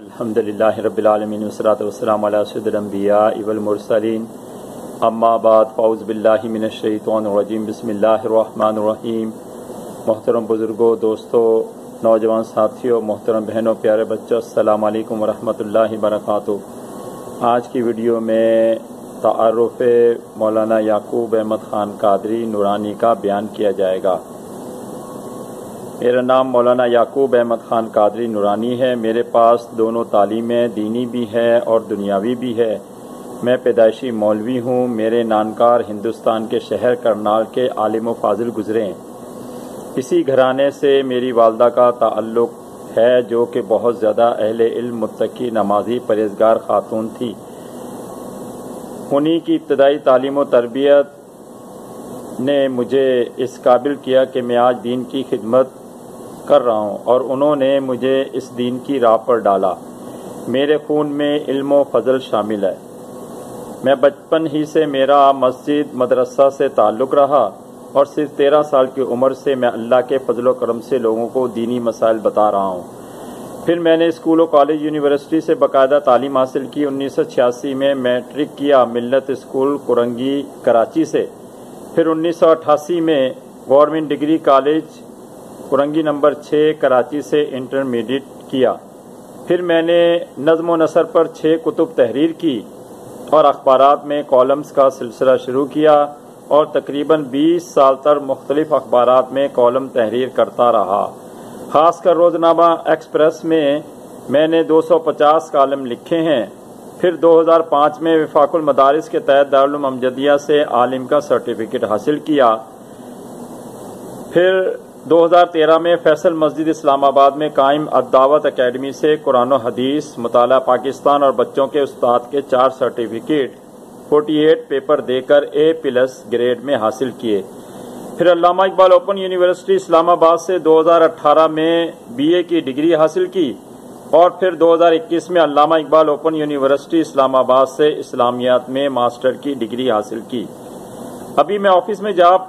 الحمدللہ رب العالمین والصلاۃ والسلام علی سید الانبیاء والمرسلین اما بعد فاعوذ باللہ من الشیطان الرجیم بسم اللہ الرحمن الرحیم۔ محترم بزرگوں، دوستوں، نوجوان ساتھیوں، محترم بہنوں، پیارے بچوں، السلام علیکم ورحمۃ اللہ وبرکاتہ۔ آج کی ویڈیو میں تعارف مولانا یعقوب احمد خان قادری نورانی کا بیان کیا جائے گا۔ میرا نام مولانا یعقوب احمد خان قادری نورانی ہے۔ میرے پاس دونوں تعلیمیں دینی بھی ہے اور دنیاوی بھی ہے۔ میں پیدائشی مولوی ہوں۔ میرے نانکار ہندوستان کے شہر کرنال کے عالم و فاضل گزرے ہیں۔ اسی گھرانے سے میری والدہ کا تعلق ہے جو کہ بہت زیادہ اہل علم، متقی، نمازی، پرہیزگار خاتون تھی۔ انہی کی ابتدائی تعلیم و تربیت نے مجھے اس قابل کیا کہ میں آج دین کی خدمت کر رہا ہوں اور انہوں نے مجھے اس دین کی راہ پر ڈالا۔ میرے خون میں علم و فضل شامل ہے۔ میں بچپن ہی سے میرا مسجد مدرسہ سے تعلق رہا اور صرف 13 سال کی عمر سے میں اللہ کے فضل و کرم سے لوگوں کو دینی مسائل بتا رہا ہوں۔ پھر میں نے اسکول و کالج یونیورسٹی سے باقاعدہ تعلیم حاصل کی۔ 1986 میں میٹرک کیا ملت اسکول کرنگی کراچی سے۔ پھر 1988 میں government degree college Korangi number 6 Karachi سے انٹرمیڈیٹ کیا۔ پھر میں نے نظم و نثر پر 6 کتب تحریر کی اور اخبارات میں کالمز کا سلسلہ شروع کیا اور تقریباً 20 سال تک مختلف اخبارات میں کالم تحریر کرتا رہا۔ خاص کر روزنامہ ایکسپریس میں نے 250 کالم لکھے ہیں۔ پھر 2005 میں وفاق المدارس کے تحت دارالعلوم امجدیہ سے عالم کا سرٹیفکیٹ حاصل کیا۔ پھر 2013 میں فیصل مسجد اسلام آباد میں قائم الدعوت اکیڈمی سے قرآن و حدیث، مطالعہ پاکستان اور بچوں کے استاد کے 4 سرٹیفکیٹ 48 پیپر دے کر A+ گریڈ میں حاصل کیے۔ پھر علامہ اقبال اوپن یونیورسٹی اسلام آباد سے 2018 میں BA کی ڈگری حاصل کی اور پھر 2021 میں علامہ اقبال اوپن یونیورسٹی اسلام آباد سے اسلامیات میں ماسٹر کی ڈگری حاصل کی۔ ابھی میں آفس میں جاب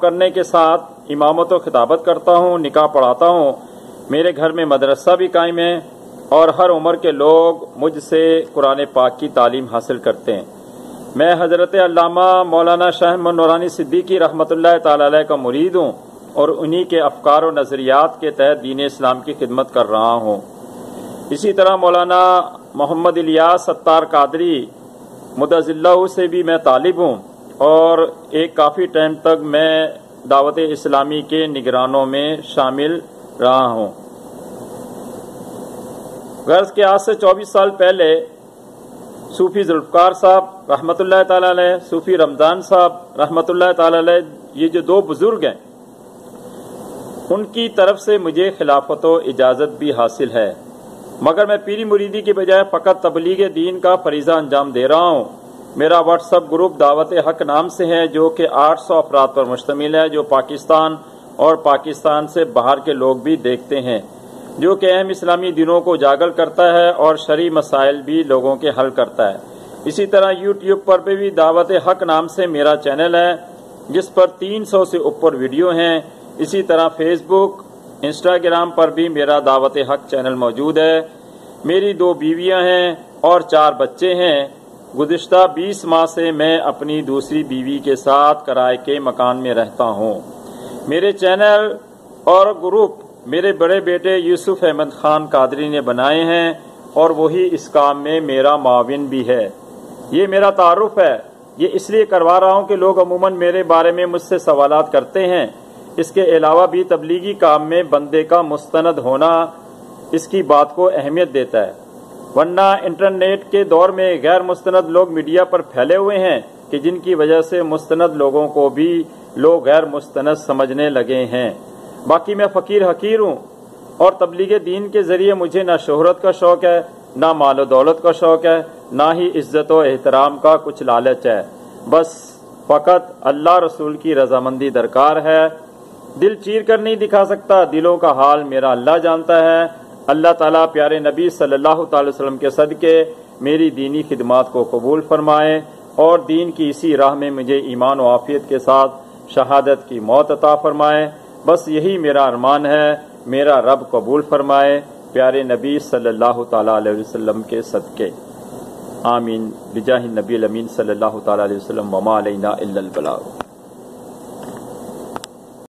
کرنے کے ساتھ امامت و خطابت کرتا ہوں، نکاح پڑھاتا ہوں۔ میرے گھر میں مدرسہ بھی قائم ہے اور ہر عمر کے لوگ مجھ سے قرآن پاک کی تعلیم حاصل کرتے ہیں۔ میں حضرت علامہ مولانا شاہ احمد نورانی صدیقی رحمۃ اللہ تعالی علیہ کا مرید ہوں اور انہی کے افکار و نظریات کے تحت دین اسلام کی خدمت کر رہا ہوں۔ اسی طرح مولانا محمد الیاس ستار قادری مدظ اللہ سے بھی میں طالب ہوں اور ایک کافی ٹائم تک میں دعوت اسلامی کے نگرانوں میں شامل رہا ہوں۔ غرض کہ آج سے 24 سال پہلے صوفی ذوالفقار صاحب رحمۃ اللہ تعالی علیہ، صوفی رمضان صاحب رحمۃ اللہ تعالی علیہ، یہ جو 2 بزرگ ہیں، ان کی طرف سے مجھے خلافت و اجازت بھی حاصل ہے، مگر میں پیری مریدی کے بجائے فقط تبلیغ دین کا فریضہ انجام دے رہا ہوں۔ میرا واٹس ایپ گروپ دعوت حق نام سے ہے جو کہ 800 افراد پر مشتمل ہے، جو پاکستان اور پاکستان سے باہر کے لوگ بھی دیکھتے ہیں، جو کہ اہم اسلامی دنوں کو اجاگر کرتا ہے اور شرعی مسائل بھی لوگوں کے حل کرتا ہے۔ اسی طرح YouTube پر بھی دعوت حق نام سے میرا چینل ہے جس پر 300 سے اوپر ویڈیو ہیں۔ اسی طرح فیس بک، انسٹاگرام پر بھی میرا دعوت حق چینل موجود ہے۔ میری 2 بیویاں ہیں اور 4 بچے ہیں۔ گزشتہ 20 ماہ سے میں اپنی دوسری بیوی کے ساتھ کرائے کے مکان میں رہتا ہوں۔ میرے چینل اور گروپ میرے بڑے بیٹے یوسف احمد خان قادری نے بنائے ہیں اور وہی اس کام میں میرا معاون بھی ہے۔ یہ میرا تعارف ہے، یہ اس لیے کروا رہا ہوں کہ لوگ عموماً میرے بارے میں مجھ سے سوالات کرتے ہیں۔ اس کے علاوہ بھی تبلیغی کام میں بندے کا مستند ہونا اس کی بات کو اہمیت دیتا ہے، ورنہ انٹرنیٹ کے دور میں غیر مستند لوگ میڈیا پر پھیلے ہوئے ہیں کہ جن کی وجہ سے مستند لوگوں کو بھی لوگ غیر مستند سمجھنے لگے ہیں۔ باقی میں فقیر حقیر ہوں اور تبلیغ دین کے ذریعے مجھے نہ شہرت کا شوق ہے، نہ مال و دولت کا شوق ہے، نہ ہی عزت و احترام کا کچھ لالچ ہے۔ بس فقط اللہ رسول کی رضامندی درکار ہے۔ دل چیر کر نہیں دکھا سکتا، دلوں کا حال میرا اللہ جانتا ہے۔ اللہ تعالیٰ پیارے نبی صلی اللہ تعالی وسلم کے صدقے میری دینی خدمات کو قبول فرمائے اور دین کی اسی راہ میں مجھے ایمان و عافیت کے ساتھ شہادت کی موت عطا فرمائے۔ بس یہی میرا ارمان ہے، میرا رب قبول فرمائے۔ پیارے نبی صلی اللہ تعالیٰ علیہ وسلم کے صدقے، آمین بجاہ النبی الامین صلی اللہ تعالیٰ علیہ وسلم، وما علینا الا البلاغ۔